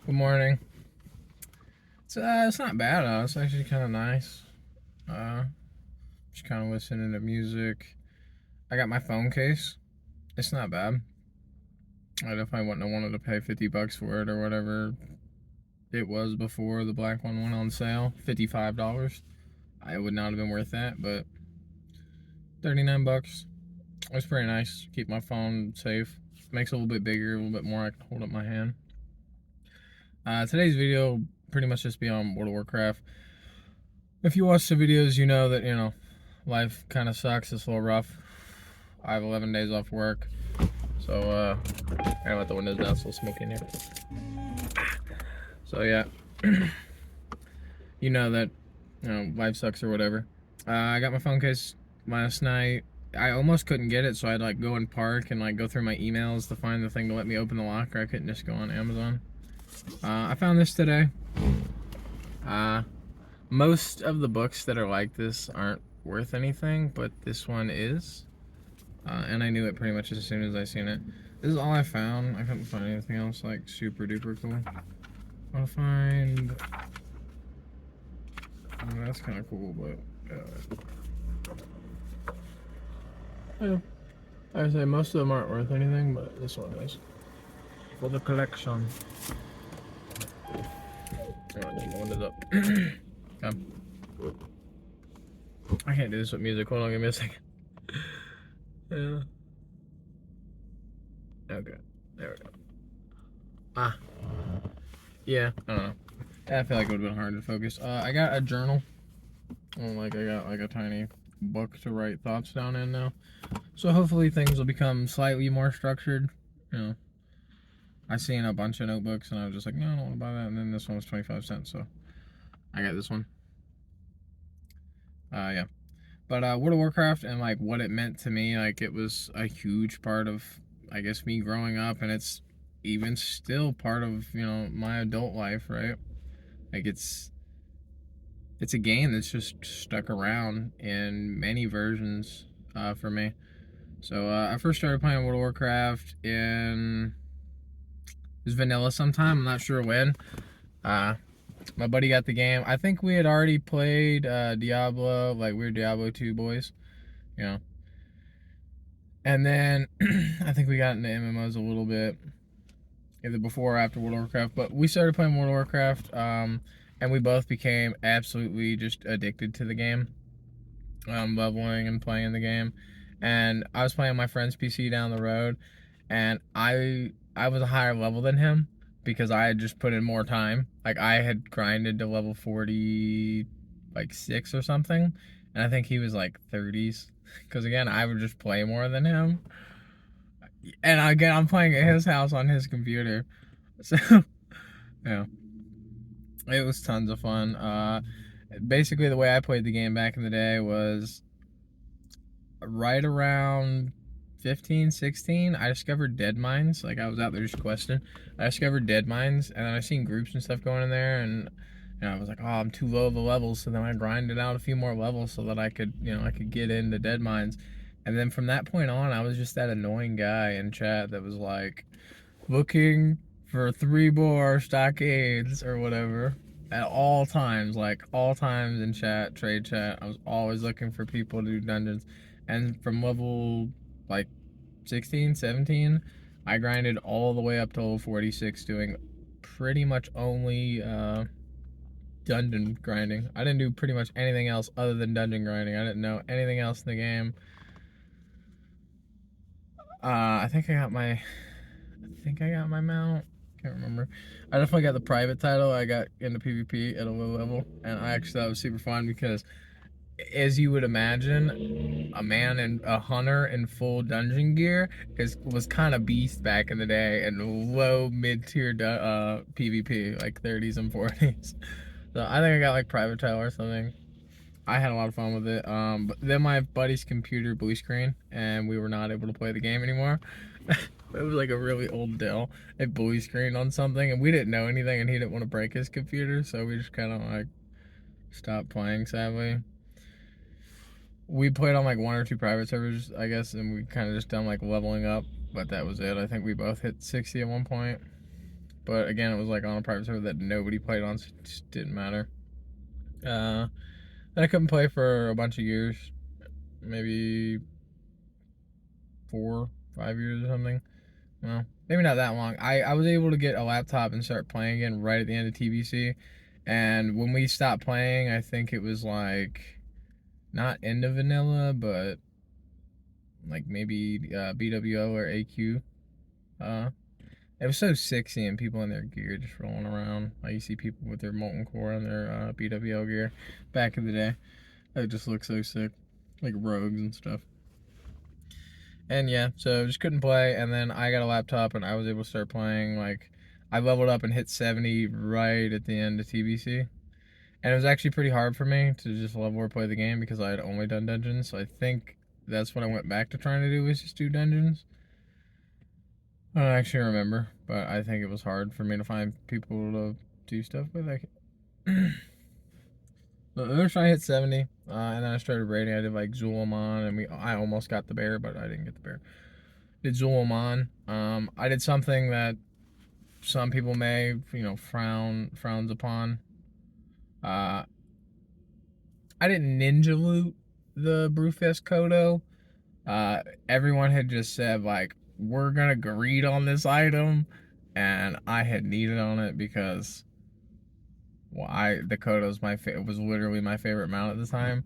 Good morning. It's not bad. It's actually kind of nice. Uh, just kind of listening to music. I got my phone case. It's not bad. I definitely wouldn't have wanted to pay $50 for it or whatever it was before the black one went on sale. $55. I would not have been worth that, but $39. It's pretty nice. Keep my phone safe. Makes it a little bit bigger, a little bit more I can hold up my hand. Today's video pretty much just be on World of Warcraft. If you watch the videos, you know that, life kind of sucks. It's a little rough. I have 11 days off work. So, I gotta let the windows down, so smoky in here. So, yeah. You know that, life sucks or whatever. I got my phone case last night. I almost couldn't get it, so I'd, go and park and, go through my emails to find the thing to let me open the locker. I couldn't just go on Amazon. I found this today. Most of the books that are like this aren't worth anything, but this one is. And I knew it pretty much as soon as I seen it. This is all I found. I couldn't find anything else super duper cool. I'll find. That's kind of cool, but yeah. I say most of them aren't worth anything, but this one is for the collection. Oh, the windows up. Come. I can't do this with music. Hold on, give me a second. Yeah. Okay. There we go. Yeah, I don't know. I feel like it would have been hard to focus. I got a journal. I got a tiny book to write thoughts down in now. So hopefully things will become slightly more structured. I seen a bunch of notebooks and I was just like, no, I don't want to buy that. And then this one was 25 cents, so I got this one. Yeah. But World of Warcraft and what it meant to me, it was a huge part of, I guess, me growing up, and it's even still part of my adult life, right? It's a game that's just stuck around in many versions for me. So I first started playing World of Warcraft in it was vanilla sometime. I'm not sure when. My buddy got the game. I think we had already played Diablo, we were Diablo 2 boys, you know. And then I think we got into MMOs a little bit, either before or after World of Warcraft. But we started playing World of Warcraft, and we both became absolutely just addicted to the game, leveling and playing the game. And I was playing on my friend's PC down the road, and I was a higher level than him because I had just put in more time. I had grinded to level 40, 6 or something, and I think he was 30s. Because again, I would just play more than him, and again, I'm playing at his house on his computer, so yeah, it was tons of fun. Basically, the way I played the game back in the day was right around 15, 16, I discovered dead mines. I was out there just questing. I discovered dead mines, and then I seen groups and stuff going in there, and I was like, oh, I'm too low of a level. So then I grinded out a few more levels so that I could, I could get into dead mines. And then from that point on, I was just that annoying guy in chat that was like, looking for 3 more stockades or whatever at all times, all times in chat, trade chat. I was always looking for people to do dungeons. And from level like 16, 17, I grinded all the way up to level 46 doing pretty much only dungeon grinding. I didn't do pretty much anything else other than dungeon grinding. I didn't know anything else in the game. I think I got my mount. Can't remember. I definitely got the private title. I got into PvP at a low level, and I actually thought it was super fun because, as you would imagine, a hunter in full dungeon gear was kind of beast back in the day, and low mid tier PvP 30s and 40s. So I think I got private title or something. I had a lot of fun with it. But then my buddy's computer blue screen, and we were not able to play the game anymore. It was a really old Dell. It blue screened on something, and we didn't know anything, and he didn't want to break his computer, so we just kind of stopped playing. Sadly, we played on 1 or 2 private servers, I guess, and we kind of just done leveling up, but that was it. I think we both hit 60 at one point. But again, it was like on a private server that nobody played on, so it just didn't matter. Then I couldn't play for a bunch of years, maybe 4, 5 years or something. Well, maybe not that long. I was able to get a laptop and start playing again right at the end of TBC. And when we stopped playing, I think it was like not end of vanilla, but like maybe BWO or AQ. Uh, it was so sick seeing people in their gear just rolling around. Like you see people with their molten core and their BWO gear back in the day. It just looks so sick, like rogues and stuff. And yeah, so just couldn't play. And then I got a laptop and I was able to start playing. Like I leveled up and hit 70 right at the end of TBC. And it was actually pretty hard for me to just level or play the game because I had only done dungeons. So I think that's what I went back to trying to do, was just do dungeons. I don't actually remember, but I think it was hard for me to find people to do stuff with. But I was trying to hit 70, and then I started raiding. I did like Zul'Aman, and I almost got the bear, but I didn't get the bear. Did Zul'Aman. I did something that some people may, frowns upon. I didn't ninja loot the Brewfest Kodo. Everyone had just said like, we're gonna greed on this item, and I had needed on it because the Kodo's was literally my favorite mount at the time,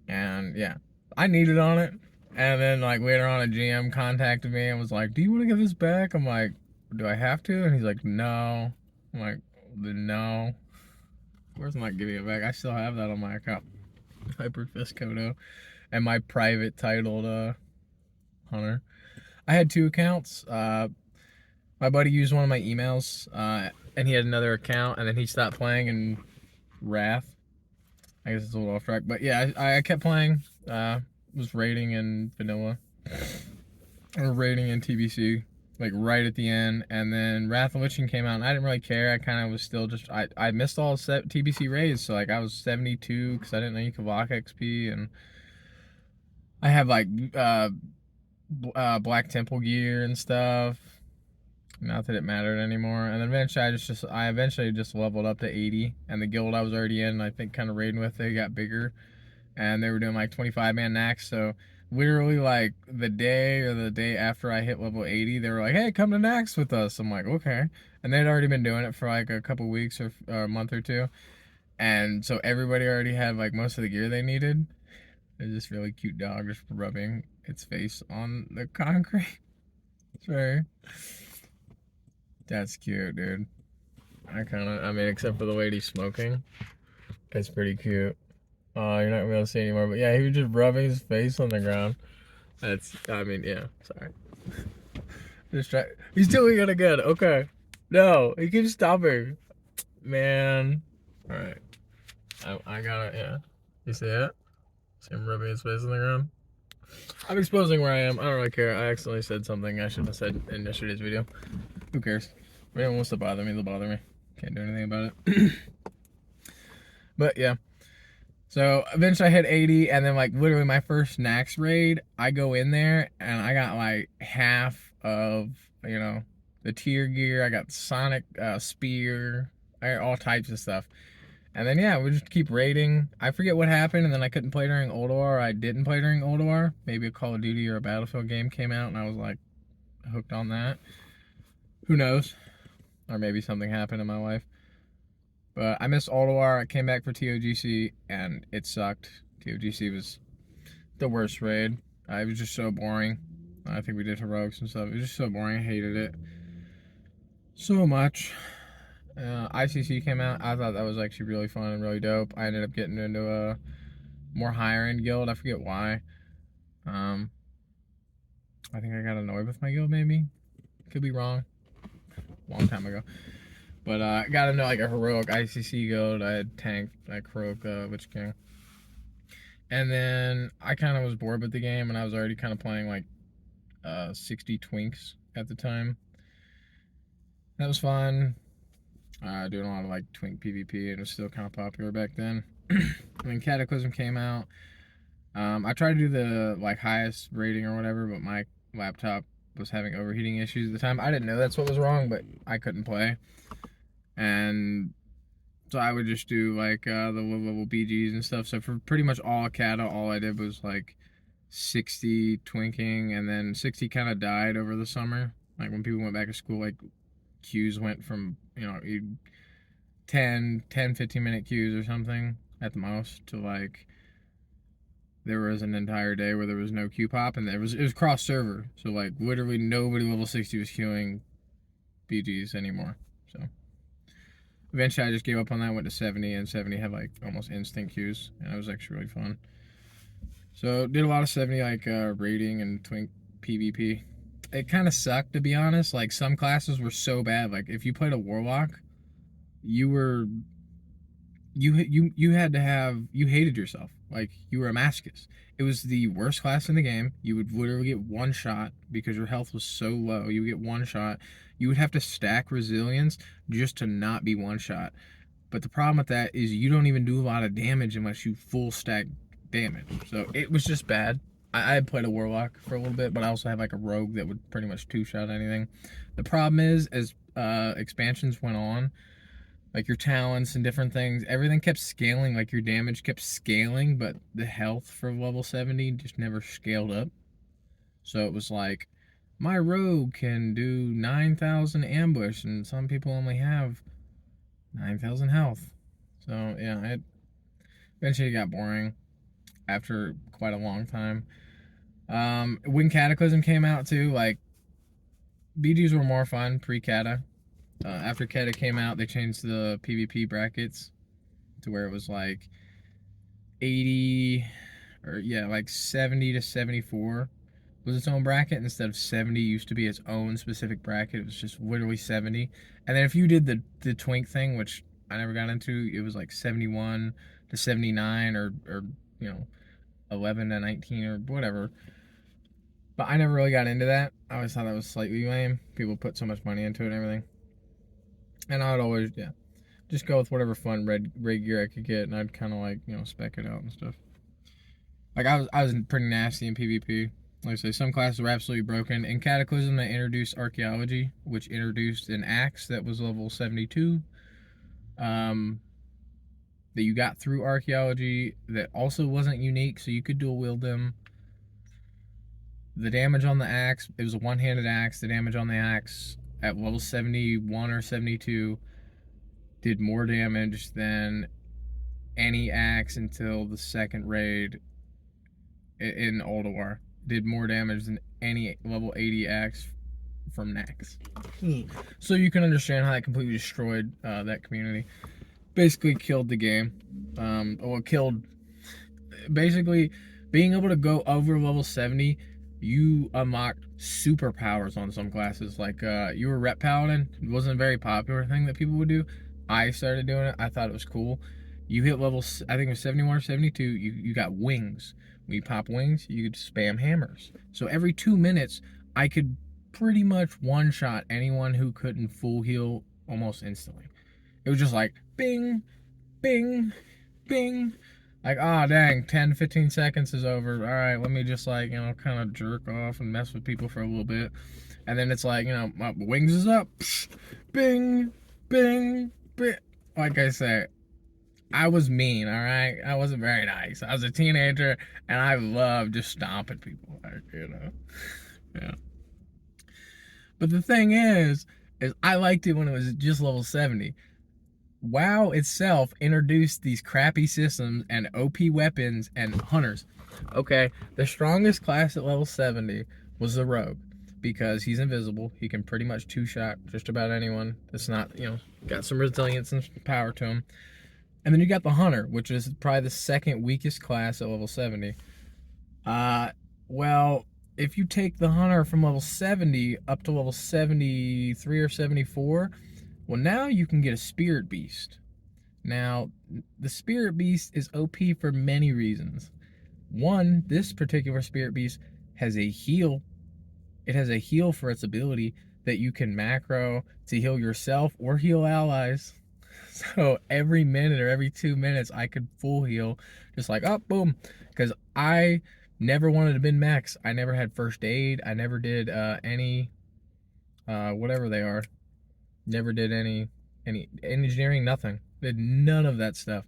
and yeah, I needed on it. And then like later on, a GM contacted me and was like, "Do you want to get this back?" I'm like, "Do I have to?" And he's like, "No." I'm like, "No." Of course I'm not giving it back. I still have that on my account, Hyperfist Kodo, and my private titled hunter. I had 2 accounts. My buddy used one of my emails, and he had another account, and then he stopped playing in Wrath. I guess it's a little off track, but yeah, I kept playing. Was raiding in vanilla, or raiding in TBC, like right at the end, and then Wrath of Lich King came out, and I didn't really care. I kind of was still just I missed all TBC raids, so like I was 72 because I didn't know you could lock XP, and I have like Black Temple gear and stuff. Not that it mattered anymore. And then eventually I eventually just leveled up to 80, and the guild I was already in, I think kind of raiding with, they got bigger, and they were doing like 25-man Nax. So literally like the day after I hit level 80, they were like, "Hey, come to Nax with us." I'm like, "Okay." And they'd already been doing it for like a couple weeks or a month or two, and so everybody already had like most of the gear they needed. There's this really cute dog just rubbing its face on the concrete. Sorry. That's cute, dude. I mean, except for the way he's smoking, it's pretty cute. You're not gonna be able to see anymore, but yeah, he was just rubbing his face on the ground. I mean, yeah, sorry. Just try. He's doing it again. Okay. No, he keeps stopping. Man. Alright. I gotta, yeah. You see it? See him rubbing his face on the ground? I'm exposing where I am. I don't really care. I accidentally said something I shouldn't have said in yesterday's video. Who cares? If anyone wants to bother me, they'll bother me. Can't do anything about it. But yeah. So eventually I hit 80, and then like literally my first Nax raid, I go in there and I got like half of, the tier gear. I got Sonic Spear, I got all types of stuff. And then yeah, we just keep raiding. I forget what happened, and then I couldn't play during Old War. I didn't play during Old War. Maybe a Call of Duty or a Battlefield game came out, and I was like hooked on that. Who knows? Or maybe something happened in my life. But I missed Old War. I came back for TOGC, and it sucked. TOGC was the worst raid. It was just so boring. I think we did heroics and stuff. It was just so boring. I hated it so much. ICC came out. I thought that was actually really fun and really dope. I ended up getting into a more higher end guild. I forget why. I think I got annoyed with my guild, maybe. Could be wrong. Long time ago. But I got into like a heroic ICC guild. I had tanked like heroic Lich King. And then I kind of was bored with the game, and I was already kind of playing like 60 Twinks at the time. That was fun. Doing a lot of like Twink PvP, and it was still kind of popular back then. When Cataclysm came out, I tried to do the like highest rating or whatever, but my laptop was having overheating issues at the time. I didn't know that's what was wrong, but I couldn't play. And so I would just do like the low level BGs and stuff. So for pretty much all Kata, all I did was like 60 twinking, and then 60 kind of died over the summer. Like when people went back to school, like queues went from, 15 minute queues or something at the most to like there was an entire day where there was no queue pop, and it was cross server. So like literally nobody level 60 was queuing BGs anymore. So eventually I just gave up on that, went to 70, and 70 had like almost instant queues, and it was actually really fun. So did a lot of 70 like raiding and twink PvP. It kind of sucked, to be honest. Like some classes were so bad. Like if you played a warlock, you were you had to have, you hated yourself. Like you were a masochist. It was the worst class in the game. You would literally get one shot because your health was so low. You would get one shot. You would have to stack resilience just to not be one shot. But the problem with that is you don't even do a lot of damage unless you full stack damage. So it was just bad. I had played a warlock for a little bit, but I also had like a rogue that would pretty much two shot anything. The problem is, as expansions went on, like your talents and different things, everything kept scaling. Like your damage kept scaling, but the health for level 70 just never scaled up. So it was like, my rogue can do 9,000 ambush, and some people only have 9,000 health. So yeah, it eventually got boring after quite a long time. When Cataclysm came out too, like BGs were more fun pre-Cata. After Cata came out, they changed the PvP brackets to where it was like 80, or yeah, like 70 to 74 was its own bracket instead of 70 used to be its own specific bracket. It was just literally 70. And then if you did the twink thing, which I never got into, it was like 71 to 79 or 11 to 19 or whatever. But I never really got into that. I always thought that was slightly lame. People put so much money into it and everything. And I would always, just go with whatever fun red gear I could get, and I'd kind of like, spec it out and stuff. Like I was pretty nasty in PvP. Like I say, some classes were absolutely broken. In Cataclysm, they introduced Archaeology, which introduced an axe that was level 72. That you got through Archaeology that also wasn't unique, so you could dual wield them. The damage on the axe, it was a one-handed axe. The damage on the axe at level 71 or 72 did more damage than any axe until the second raid in Ulduar. Did more damage than any level 80 axe from Nax. So you can understand how that completely destroyed that community. Basically killed the game. Killed... Basically, being able to go over level 70, you unlocked superpowers on some classes. Like you were Rep Paladin. It wasn't a very popular thing that people would do. I started doing it. I thought it was cool. You hit level, I think it was 71 or 72, you got wings. When you pop wings, you could spam hammers. So every 2 minutes, I could pretty much one-shot anyone who couldn't full heal almost instantly. It was just like, bing, bing, bing. Like, oh, dang, 10, 15 seconds is over. All right, let me just, like, kind of jerk off and mess with people for a little bit. And then it's like, my wings is up. Psh, bing, bing, bing. Like I say, I was mean, all right? I wasn't very nice. I was a teenager, and I loved just stomping people. Like, yeah. But the thing is I liked it when it was just level 70. WoW itself introduced these crappy systems and OP weapons and hunters. Okay, the strongest class at level 70 was the Rogue, because he's invisible. He can pretty much two-shot just about anyone that's not, got some resilience and power to him. And then you got the Hunter, which is probably the second weakest class at level 70. Well, if you take the Hunter from level 70 up to level 73 or 74, well, now you can get a Spirit Beast. Now, the Spirit Beast is OP for many reasons. One, this particular Spirit Beast has a heal. It has a heal for its ability that you can macro to heal yourself or heal allies. So every minute or every 2 minutes, I could full heal, just like, oh, boom. Because I Never wanted to bin max. I never had first aid. I never did any whatever they are. Never did any engineering. Nothing. Did none of that stuff.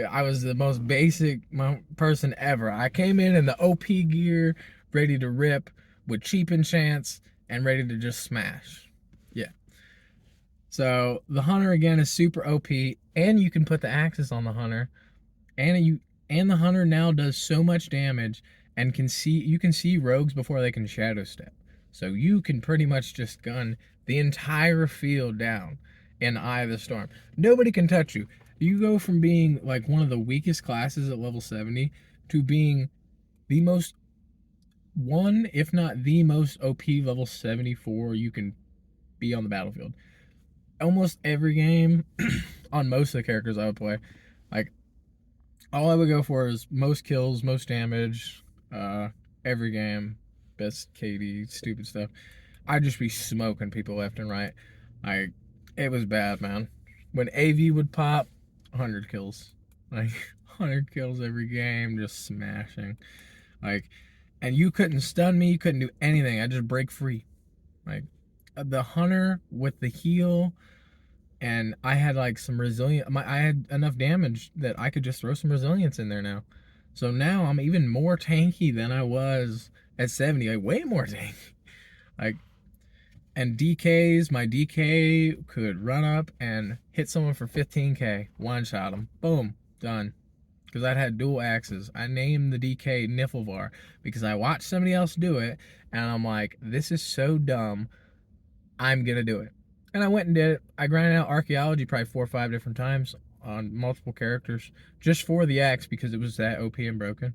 I was the most basic person ever. I came in the OP gear, ready to rip, with cheap enchants, and ready to just smash. Yeah. So the hunter again is super OP, and you can put the axes on the hunter, and the hunter now does so much damage and you can see rogues before they can shadow step. So you can pretty much just gun the entire field down in the eye of the storm. Nobody can touch you. You go from being like one of the weakest classes at level 70 to being the most one, if not the most OP level 74 you can be on the battlefield. Almost every game on most of the characters I would play, like all I would go for is most kills, most damage, every game, best KD, stupid stuff. I'd just be smoking people left and right. It was bad, man. When AV would pop, 100 kills. Like, 100 kills every game, just smashing. Like, and you couldn't stun me, you couldn't do anything. I just break free. Like, the hunter with the heal, and I had like some I had enough damage that I could just throw some resilience in there now. So now I'm even more tanky than I was at 70, like way more tanky. Like, and DKs, my DK could run up and hit someone for 15k, one shot them, boom, done. Because I'd had dual axes. I named the DK Niflvar because I watched somebody else do it, and I'm like, this is so dumb, I'm gonna do it. And I went and did it. I grinded out archaeology probably 4 or 5 different times on multiple characters just for the axe because it was that OP and broken.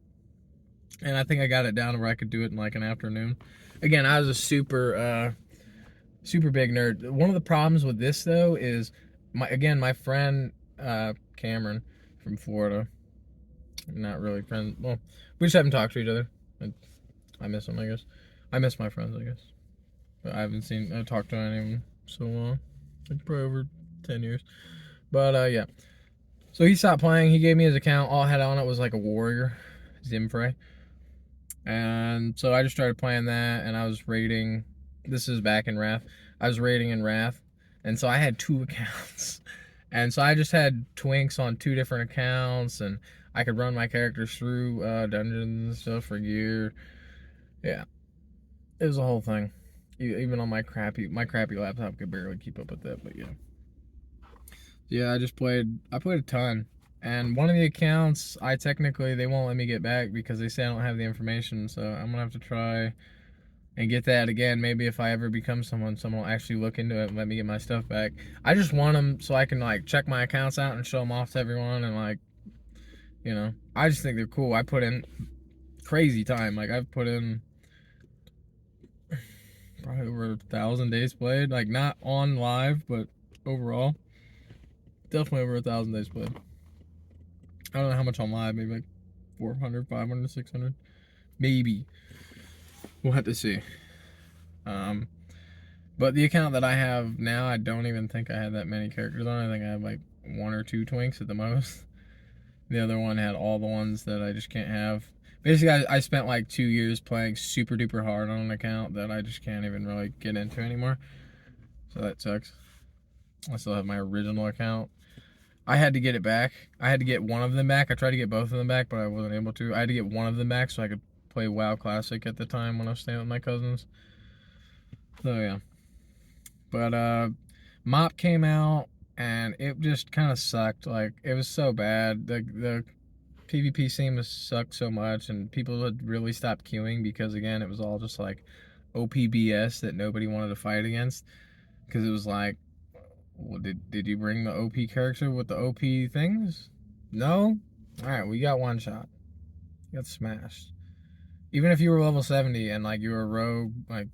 And I think I got it down to where I could do it in like an afternoon. Again, I was a super big nerd. One of the problems with this though is my friend Cameron from Florida. Not really friends. Well, we just haven't talked to each other. I miss him, I guess. I miss my friends, I guess. But I haven't talked to any of them so long. Like probably over 10 years. But yeah. So he stopped playing. He gave me his account. All I had on it was like a warrior, Zimfrey. And so I just started playing that, and I was raiding. This is back in Wrath. I was raiding in Wrath, and so I had 2 accounts. And so I just had twinks on 2 different accounts, and I could run my characters through dungeons and stuff for gear. Yeah. It was a whole thing. Even on my crappy laptop could barely keep up with that, but yeah. Yeah, I played a ton. And one of the accounts, they won't let me get back because they say I don't have the information, so I'm gonna have to try and get that again. Maybe if I ever become someone will actually look into it and let me get my stuff back. I just want them so I can like check my accounts out and show them off to everyone, and like, you know, I just think they're cool. I put in crazy time. Like I've put in probably over 1,000 days played. Like not on live, but overall, definitely over 1,000 days played. I don't know how much on live, maybe like 400, 500, 600, maybe. We'll have to see. But the account that I have now, I don't even think I had that many characters on. I think I have like 1 or 2 twinks at the most. The other one had all the ones that I just can't have. Basically, I spent like 2 years playing super duper hard on an account that I just can't even really get into anymore. So that sucks. I still have my original account. I had to get it back. I had to get one of them back. I tried to get both of them back, but I wasn't able to. I had to get one of them back so I could play WoW Classic at the time when I was staying with my cousins. So yeah. But Mop came out and it just kind of sucked. Like it was so bad. The PvP scene was sucked so much, and people had really stopped queuing because again it was all just like OPBS that nobody wanted to fight against because it was like, well, did you bring the OP character with the OP things? No? Alright, we got one shot. You got smashed. Even if you were level 70 and like you were a rogue, like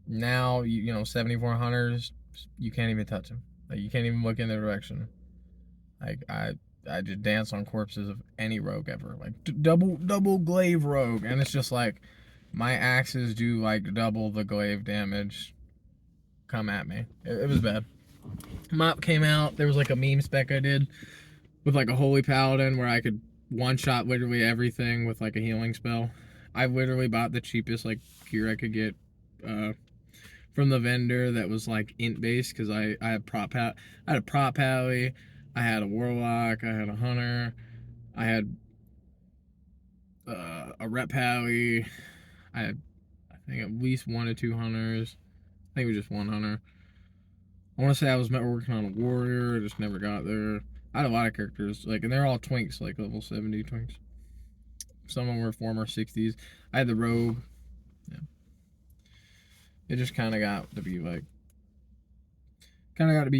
now, you know, 74 hunters, you can't even touch them. Like you can't even look in their direction. Like I just dance on corpses of any rogue ever. Like double glaive rogue, and it's just like my axes do like double the glaive damage. Come at me. It was bad. Mop came out. There was like a meme spec I did with like a holy paladin where I could one shot literally everything with like a healing spell. I literally bought the cheapest like gear I could get uh, from the vendor that was like int based because I had I had a prop pally, I had a warlock, I had a hunter, I had a rep pally, I had I think at least one or two hunters. I think it was just one hunter. I want to say I was working on a warrior, just never got there. I had a lot of characters, like, and they're all twinks, like level 70 twinks. Some of them were former 60s. I had the rogue. Yeah. It just kind of got to be like,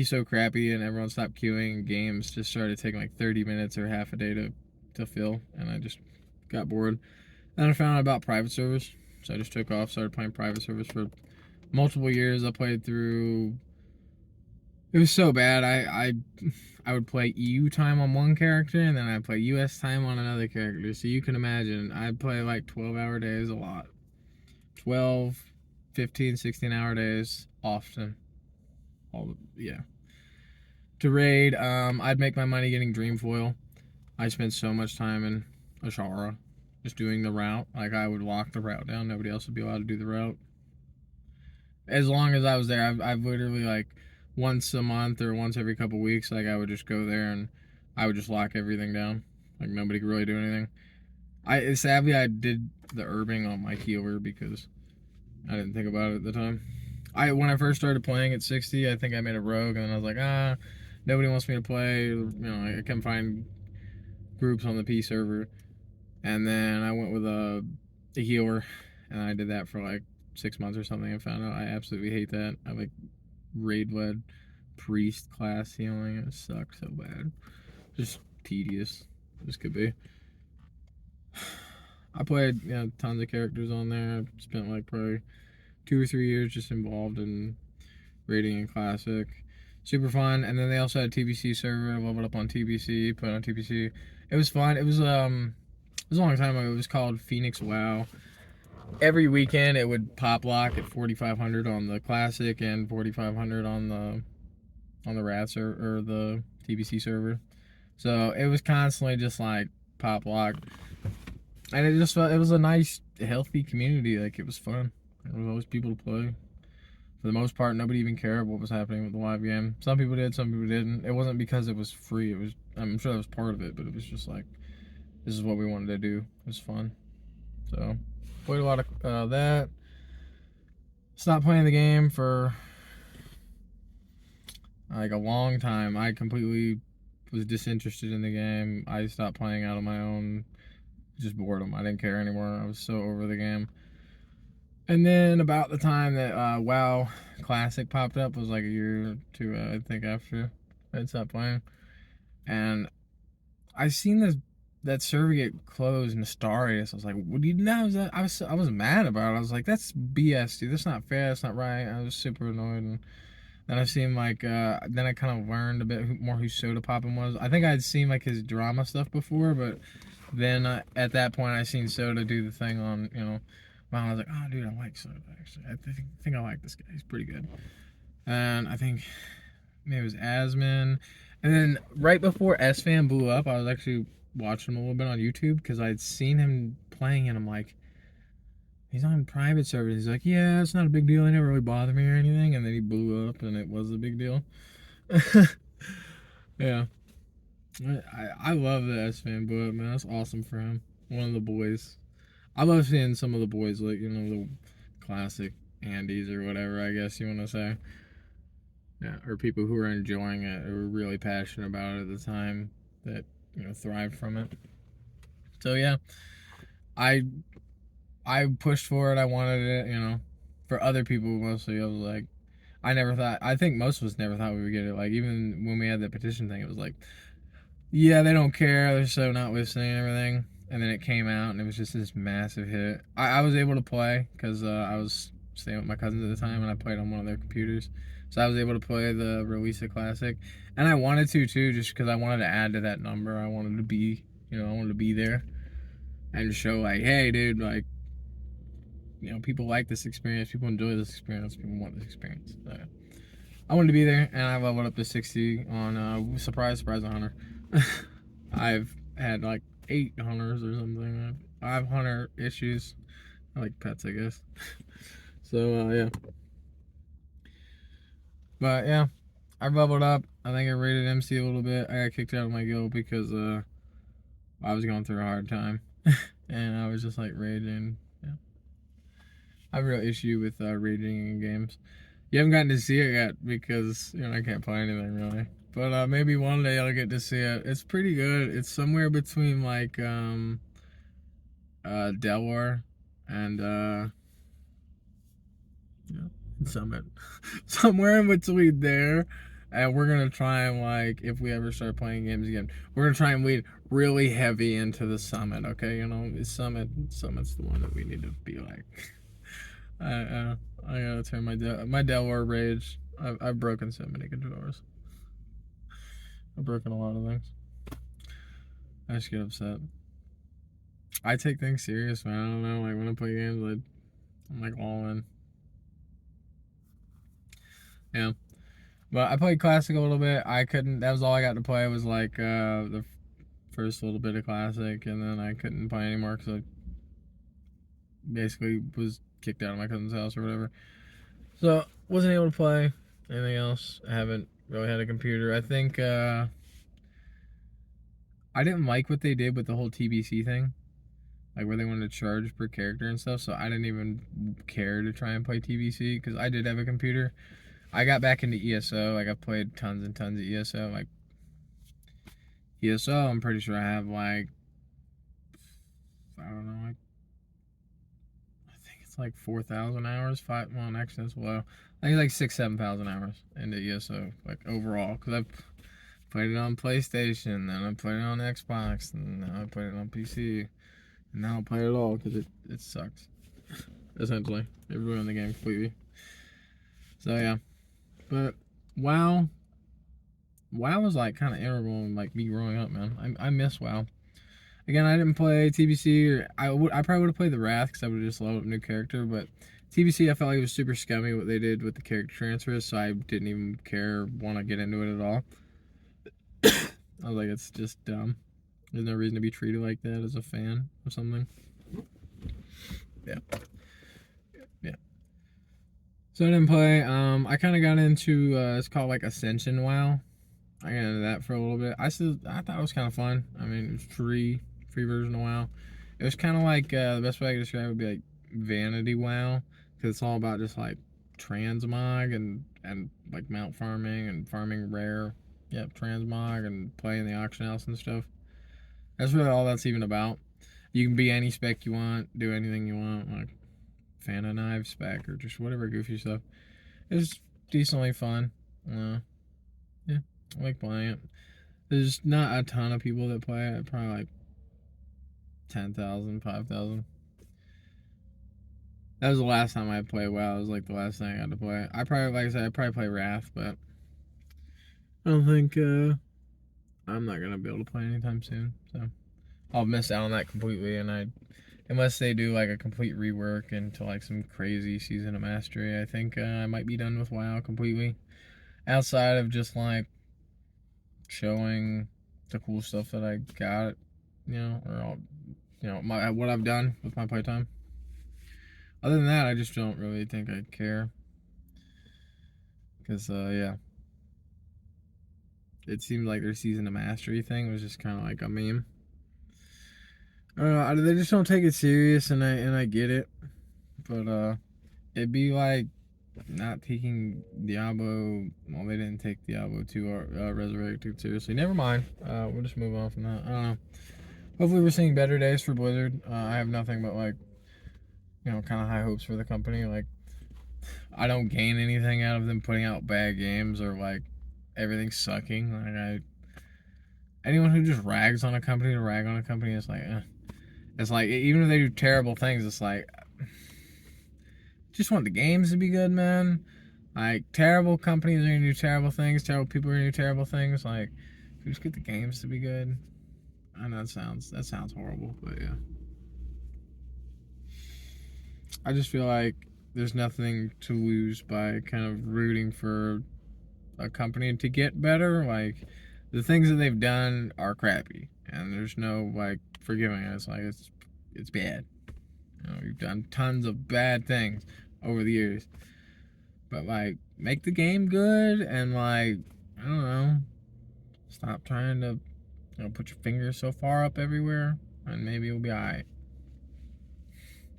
so crappy, and everyone stopped queuing. And games just started taking like 30 minutes or half a day to fill, and I just got bored. Then I found out about private servers, so I just took off, started playing private servers for multiple years. I played through. It was so bad. I would play EU time on one character, and then I'd play US time on another character. So you can imagine, I'd play like 12-hour days a lot. 12, 15, 16-hour days often. Yeah. To raid, I'd make my money getting dream foil. I spent so much time in Ashara just doing the route. Like, I would lock the route down. Nobody else would be allowed to do the route. As long as I was there, I've literally, like, once a month or once every couple weeks, like, I would just go there and I would just lock everything down. Like, nobody could really do anything. Sadly, I did the herbing on my healer because I didn't think about it at the time. When I first started playing at 60, I think I made a rogue, and then I was like, nobody wants me to play. You know, I couldn't find groups on the P server, and then I went with a healer, and I did that for like 6 months or something, and found out I absolutely hate that. I like raid led priest class healing. It sucked so bad, just tedious. This could be. I played tons of characters on there. I spent like probably 2 or 3 years just involved in raiding and classic. Super fun. And then they also had a TBC server. I leveled up on TBC, put on TBC. It was fun. It was a long time ago. It was called Phoenix WoW. Every weekend it would pop lock at 4,500 on the classic and 4,500 on the RAD server or the TBC server. So it was constantly just like pop lock. And it just it was a nice, healthy community. Like, it was fun. There was always people to play. For the most part, nobody even cared what was happening with the live game. Some people did, some people didn't. It wasn't because it was free. It was, I'm sure that was part of it, but it was just like, this is what we wanted to do. It was fun. So, played a lot of that. Stopped playing the game for like a long time. I completely was disinterested in the game. I stopped playing out of my own just boredom. I didn't care anymore. I was so over the game. And then about the time that WoW Classic popped up was like a year or two, I think, after I stopped playing. And I seen that server get closed, Nestarius. I was like, what do you know? I was mad about it. I was like, that's BS, dude. That's not fair. That's not right. I was super annoyed. And then I seen like then I kind of learned a bit more who Soda Poppin was. I think I'd seen like his drama stuff before, but then at that point I seen Soda do the thing on I was like, oh dude, I like Soda actually. I think I like this guy. He's pretty good. And I think maybe it was Asmin. And then right before S-Fan blew up, I was actually watching him a little bit on YouTube because I'd seen him playing, and I'm like, he's on private servers. He's like, yeah, it's not a big deal. It never really bothered me or anything. And then he blew up, and it was a big deal. Yeah. I love the S-Fan blew up, man. That's awesome for him. One of the boys. I love seeing some of the boys, like, the classic Andes or whatever, I guess you want to say. Yeah, or people who are enjoying it, who are really passionate about it at the time, that, thrived from it. So, yeah, I pushed for it. I wanted it, for other people mostly. I was like, I think most of us never thought we would get it. Like, even when we had the petition thing, it was like, yeah, they don't care. They're so not listening and everything. And then it came out, and it was just this massive hit. I was able to play because I was staying with my cousins at the time, and I played on one of their computers. So I was able to play the Release It Classic. And I wanted to, too, just because I wanted to add to that number. I wanted to be, I wanted to be there and show, like, hey, dude, like, people like this experience. People enjoy this experience. People want this experience. So I wanted to be there, and I leveled up to 60 on surprise, 100. I've had like 8 hunters or something. I have hunter issues. I like pets, I guess. So yeah, but yeah, I leveled up. I think I rated MC a little bit. I got kicked out of my guild because I was going through a hard time, and I was just like raging. Yeah, I have a real issue with raging in games. You haven't gotten to see it yet because I can't play anything really. But maybe one day I'll get to see it. It's pretty good. It's somewhere between like Delaware and yeah, Summit, somewhere in between there. And we're gonna try and like, if we ever start playing games again, we're gonna try and lead really heavy into the Summit. Okay, Summit's the one that we need to be like. I gotta turn my Delaware rage. I've broken so many controllers. I've broken a lot of things. I just get upset. I take things serious, man. I don't know. Like when I play games, I'm like all in. Yeah. But I played Classic a little bit. I couldn't. That was all I got to play. Was like the first little bit of Classic, and then I couldn't play anymore because I basically was kicked out of my cousin's house or whatever. So wasn't able to play anything else. I haven't really had a computer. I think I didn't like what they did with the whole TBC thing, like where they wanted to charge per character and stuff. So I didn't even care to try and play TBC because I did have a computer. I got back into ESO. Like I played tons and tons of ESO. Like ESO, I'm pretty sure I have like, I don't know, like I think it's like 4,000 hours. Well, actually that's low. I think like 6,000-7,000 hours into ESO, like overall, because I've played it on PlayStation, then I played it on Xbox, and now I played it on PC, and now I play it all because it sucks. Essentially, it ruined the game completely. So yeah, but WoW was like kind of integral in like me growing up, man. I miss WoW. Again, I didn't play TBC, or I probably would have played the Wrath because I would have just loved a new character. But TBC, I felt like it was super scummy what they did with the character transfers, so I didn't even want to get into it at all. I was like, it's just dumb. There's no reason to be treated like that as a fan of something. Yeah. Yeah. So I didn't play. I kind of got into it's called like Ascension WoW. I got into that for a little bit. I thought it was kind of fun. I mean, it was free version of WoW. It was kind of like the best way I could describe it would be like vanity WoW, because it's all about just like transmog and like mount farming and farming rare. Yep, transmog and playing the auction house and stuff. That's really all that's even about. You can be any spec you want, do anything you want, like fan of knife spec or just whatever goofy stuff. It's decently fun. Yeah, I like playing it. There's not a ton of people that play it. Probably like 10,000, 5,000. That was the last time I played WoW. It was like the last thing I got to play. Like I said, I probably play Wrath, but I don't think I'm not gonna be able to play anytime soon. So I'll miss out on that completely. And unless they do like a complete rework into like some crazy season of mastery, I think I might be done with WoW completely. Outside of just like showing the cool stuff that I got, or what I've done with my playtime. Other than that, I just don't really think I care. Because, yeah. It seemed like their season of mastery thing was just kind of like a meme. I don't know. They just don't take it serious, and I get it. But, it'd be like not taking Diablo. Well, they didn't take Diablo 2 or Resurrected seriously. Never mind. We'll just move on from that. I don't know. Hopefully, we're seeing better days for Blizzard. I have nothing but, like, kind of high hopes for the company. Like, I don't gain anything out of them putting out bad games or like everything sucking. Like anyone who just rags on a company to rag on a company is like, it's like even if they do terrible things, it's like just want the games to be good, man. Like terrible companies are gonna do terrible things, terrible people are gonna do terrible things. Like just get the games to be good. I know that sounds horrible, but yeah. I just feel like there's nothing to lose by kind of rooting for a company to get better. Like the things that they've done are crappy, and there's no like forgiving it. It's like it's bad. You know, we've done tons of bad things over the years, but like make the game good and like I don't know, stop trying to put your fingers so far up everywhere, and maybe it'll be alright.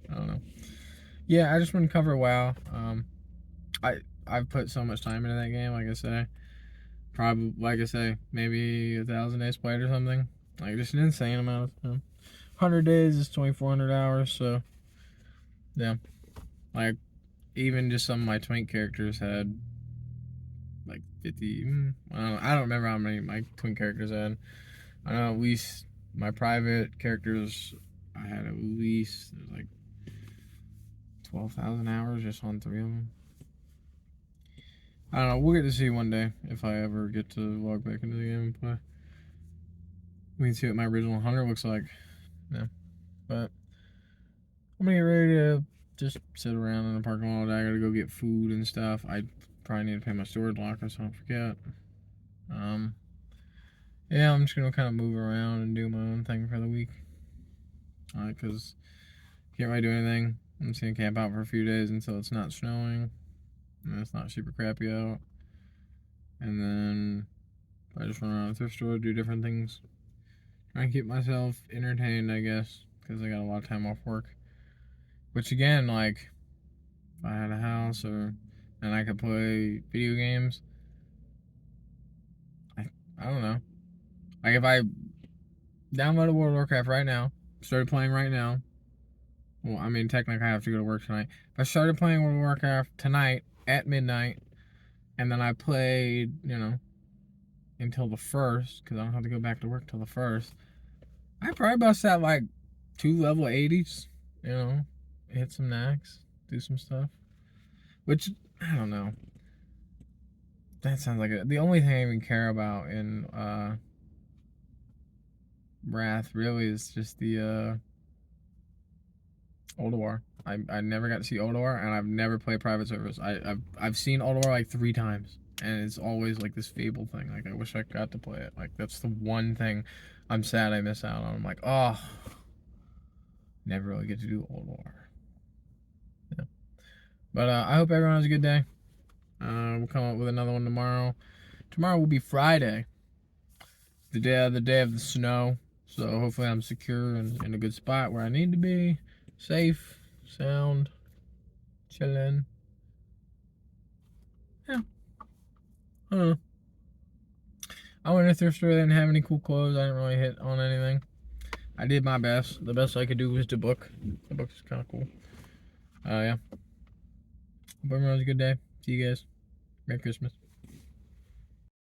I don't know. Yeah, I just want to cover WoW. I've put so much time into that game. Like I say, probably like I say, maybe 1,000 days played or something. Like just an insane amount of time. 100 days is 2,400 hours. So yeah, like even just some of my twink characters had like 50. I don't remember how many my twin characters had. I know at least my private characters, I had at least like 12,000 hours just on 3 of them. I don't know. We'll get to see one day if I ever get to log back into the game and play. We can see what my original hunter looks like. Yeah, but I'm gonna get ready to just sit around in the parking lot all day. I gotta go get food and stuff. I probably need to pay my storage locker so I don't forget. Yeah, I'm just gonna kind of move around and do my own thing for the week. Cause can't really do anything. I'm just gonna camp out for a few days until it's not snowing and it's not super crappy out. And then I just run around the thrift store, do different things. Try and keep myself entertained, I guess, because I got a lot of time off work. Which again, like, if I had a house and I could play video games, I don't know. Like if I downloaded World of Warcraft right now, started playing right now. Well, I mean, technically I have to go to work tonight. If I started playing World of Warcraft tonight at midnight, and then I played, until the 1st, because I don't have to go back to work till the 1st, I probably bust out like 2 level 80s, hit some knacks, do some stuff. Which, I don't know. That sounds like the only thing I even care about in Wrath really is just the Oldor. I never got to see Oldor, and I've never played private servers. I've seen Oldor like 3 times, and it's always like this fable thing. Like I wish I got to play it. Like that's the one thing I'm sad I miss out on. I'm like, oh, never really get to do Oldor. Yeah. But I hope everyone has a good day. We'll come up with another one tomorrow. Tomorrow will be Friday, the day of the snow. So hopefully I'm secure and in a good spot where I need to be, safe, sound, chilling. Yeah, I don't know. I went to the thrift store. They didn't have any cool clothes. I didn't really hit on anything. I did my best. The best I could do was the book. The book's kind of cool. Yeah. Hope everyone has a good day. See you guys. Merry Christmas.